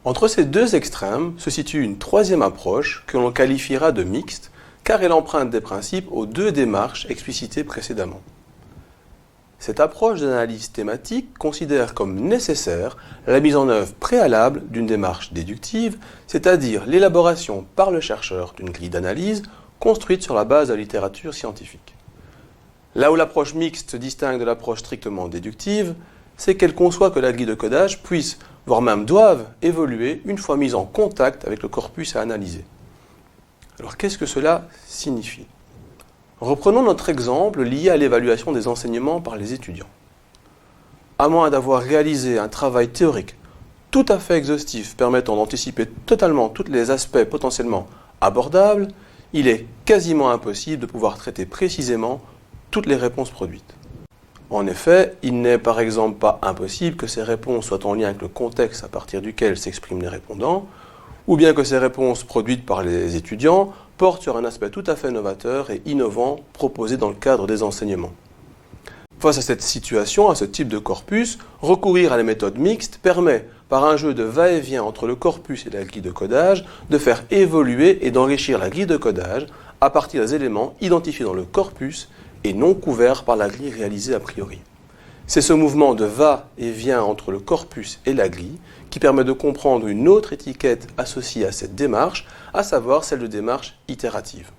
Entre ces deux extrêmes se situe une troisième approche que l'on qualifiera de mixte, car elle emprunte des principes aux deux démarches explicitées précédemment. Cette approche d'analyse thématique considère comme nécessaire la mise en œuvre préalable d'une démarche déductive, c'est-à-dire l'élaboration par le chercheur d'une grille d'analyse construite sur la base de la littérature scientifique. Là où l'approche mixte se distingue de l'approche strictement déductive, c'est qu'elle conçoit que la grille de codage puisse, voire même doive, évoluer une fois mise en contact avec le corpus à analyser. Alors qu'est-ce que cela signifie ? Reprenons notre exemple lié à l'évaluation des enseignements par les étudiants. À moins d'avoir réalisé un travail théorique tout à fait exhaustif permettant d'anticiper totalement tous les aspects potentiellement abordables, il est quasiment impossible de pouvoir traiter précisément toutes les réponses produites. En effet, il n'est par exemple pas impossible que ces réponses soient en lien avec le contexte à partir duquel s'expriment les répondants, ou bien que ces réponses produites par les étudiants portent sur un aspect tout à fait novateur et innovant proposé dans le cadre des enseignements. Face à cette situation, à ce type de corpus, recourir à la méthode mixte permet, par un jeu de va-et-vient entre le corpus et la grille de codage, de faire évoluer et d'enrichir la grille de codage à partir des éléments identifiés dans le corpus et non couverts par la grille réalisée a priori. C'est ce mouvement de va-et-vient entre le corpus et la grille qui permet de comprendre une autre étiquette associée à cette démarche, à savoir celle de démarche itérative.